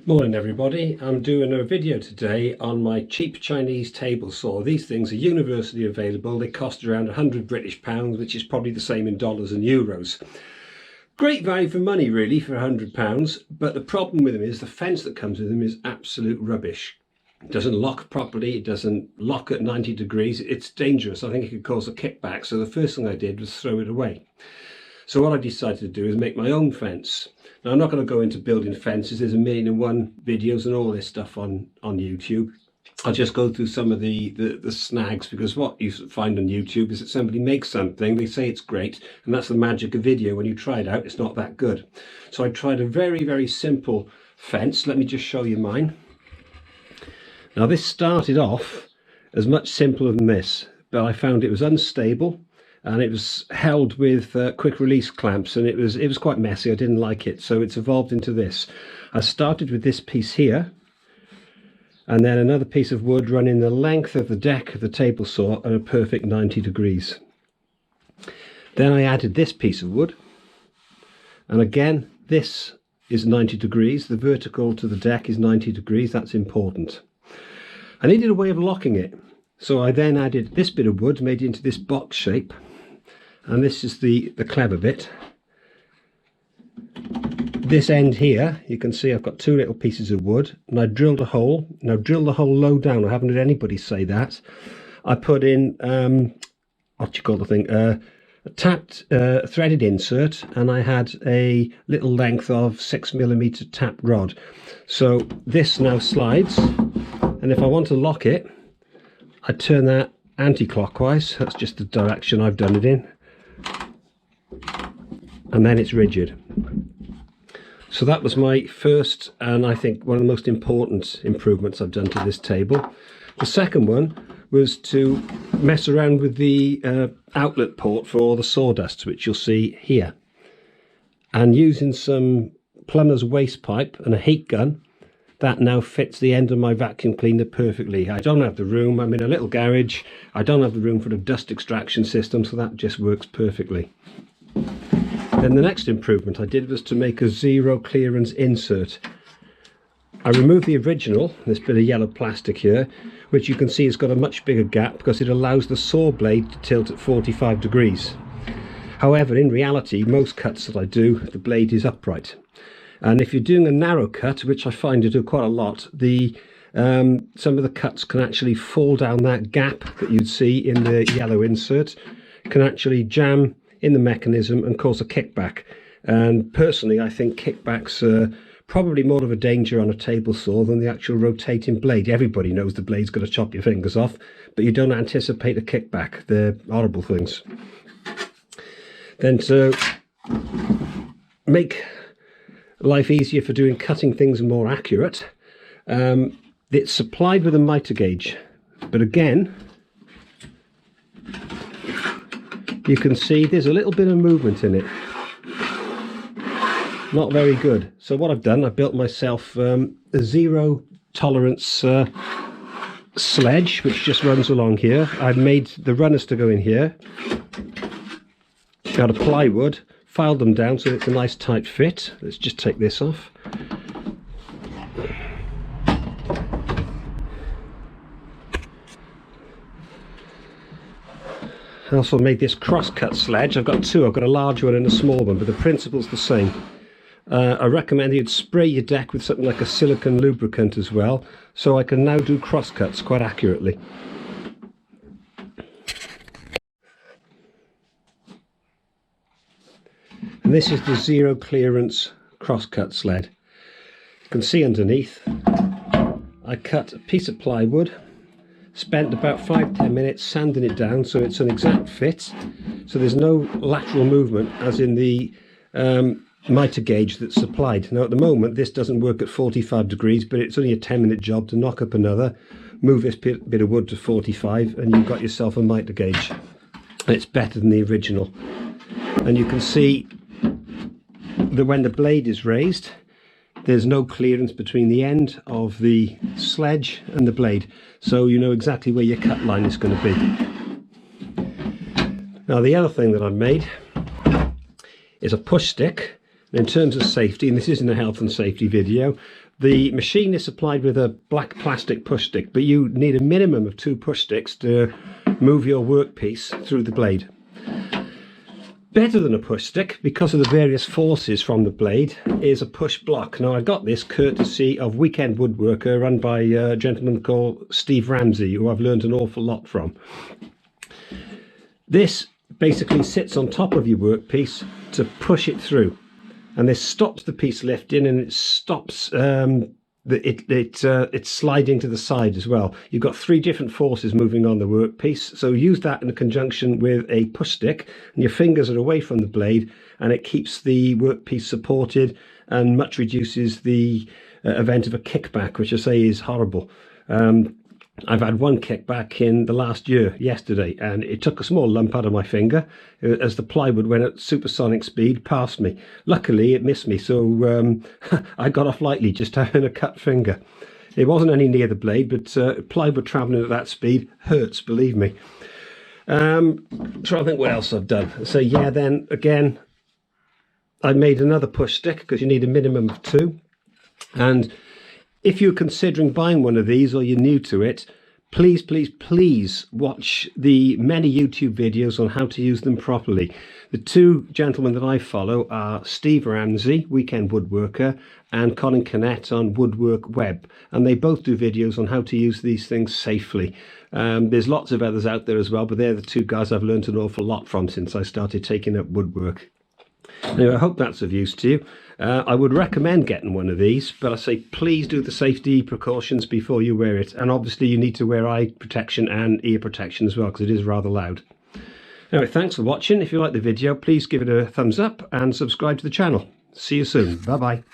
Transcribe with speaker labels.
Speaker 1: Morning everybody, I'm doing a video today on my cheap Chinese table saw. These things are universally available. They cost around 100 British pounds, which is probably the same in dollars and euros. Great value for money really for £100, but the problem with them is the fence that comes with them is absolute rubbish. It doesn't lock properly, it doesn't lock at 90 degrees, it's dangerous. I think it could cause a kickback, so the first thing I did was throw it away. So what I decided to do is make my own fence. Now I'm not going to go into building fences, there's 1,000,001 videos and all this stuff on YouTube. I'll just go through some of the snags, because what you find on YouTube is that somebody makes something, they say it's great, and that's the magic of video. When you try it out, it's not that good. So I tried a very simple fence. Let me just show you mine. Now this started off as much simpler than this, but I found it was unstable. And it was held with quick release clamps, and it was quite messy. I didn't like it, so it's evolved into this. I started with this piece here, and then another piece of wood running the length of the deck of the table saw at a perfect 90 degrees. Then I added this piece of wood, and again this is 90 degrees. The vertical to the deck is 90 degrees. That's important. I needed a way of locking it, so I then added this bit of wood, made it into this box shape. And this is the clever bit. This end here, you can see I've got two little pieces of wood, and I drilled a hole. Now drill the hole low down. I haven't heard anybody say that. I put in what do you call the thing? A tapped threaded insert, and I had a little length of 6mm tapped rod. So this now slides, and if I want to lock it, I turn that anti-clockwise. That's just the direction I've done it in, and then it's rigid. So that was my first, and I think one of the most important improvements I've done to this table. The second one was to mess around with the outlet port for the sawdust, which you'll see here, and using some plumber's waste pipe and a heat gun, that now fits the end of my vacuum cleaner perfectly. I don't have the room, I'm in a little garage, I don't have the room for the dust extraction system, so that just works perfectly. Then the next improvement I did was to make a zero clearance insert. I removed the original, this bit of yellow plastic here, which you can see has got a much bigger gap because it allows the saw blade to tilt at 45 degrees. However, in reality, most cuts that I do, the blade is upright. And if you're doing a narrow cut, which I find to do quite a lot, some of the cuts can actually fall down that gap that you'd see in the yellow insert, can actually jam in the mechanism and cause a kickback. And personally, I think kickbacks are probably more of a danger on a table saw than the actual rotating blade. Everybody knows the blade's going to chop your fingers off, but you don't anticipate a kickback. They're horrible things. Then to make life easier for doing cutting things more accurate, it's supplied with a miter gauge, but again you can see there's a little bit of movement in it, not very good. So what I've done, I built myself a zero tolerance sledge which just runs along here. I've made the runners to go in here, got a plywood, filed them down so it's a nice tight fit. Let's just take this off. I also made this cross-cut sledge. I've got two. I've got a large one and a small one, but the principle's the same. I recommend you'd spray your deck with something like a silicone lubricant as well, so I can now do cross-cuts quite accurately. And this is the zero clearance cross-cut sled. You can see underneath I cut a piece of plywood, spent about 5-10 minutes sanding it down so it's an exact fit, so there's no lateral movement as in the miter gauge that's supplied. Now at the moment this doesn't work at 45 degrees, but it's only a 10-minute job to knock up another, move this bit of wood to 45, and you've got yourself a miter gauge. And it's better than the original. And you can see that when the blade is raised, there's no clearance between the end of the sledge and the blade, so you know exactly where your cut line is going to be. Now the other thing that I've made is a push stick. In terms of safety, and this isn't a health and safety video, The machine is supplied with a black plastic push stick, but you need a minimum of 2 push sticks to move your workpiece through the blade. Better than a push stick, because of the various forces from the blade, is a push block. Now, I got this courtesy of Weekend Woodworker, run by a gentleman called Steve Ramsey, who I've learned an awful lot from. This basically sits on top of your workpiece to push it through, and this stops the piece lifting, and it stops it's sliding to the side as well. You've got 3 different forces moving on the workpiece, so use that in conjunction with a push stick, and your fingers are away from the blade, and it keeps the workpiece supported and much reduces the event of a kickback, which I say is horrible. I've had one kickback in the last year, yesterday, and it took a small lump out of my finger as the plywood went at supersonic speed past me. Luckily, it missed me, so I got off lightly, just having a cut finger. It wasn't any near the blade, but plywood travelling at that speed hurts, believe me. Trying to think what else I've done. So yeah, then again, I made another push stick, because you need a minimum of 2. And if you're considering buying one of these, or you're new to it, please, please, please watch the many YouTube videos on how to use them properly. The 2 gentlemen that I follow are Steve Ramsey, Weekend Woodworker, and Colin Connett on Woodwork Web, and they both do videos on how to use these things safely. There's lots of others out there as well, but they're the 2 guys I've learned an awful lot from since I started taking up woodwork. Anyway, I hope that's of use to you. I would recommend getting one of these, but I say please do the safety precautions before you wear it. And obviously you need to wear eye protection and ear protection as well, because it is rather loud. Anyway, thanks for watching. If you like the video, please give it a thumbs up and subscribe to the channel. See you soon. Bye-bye.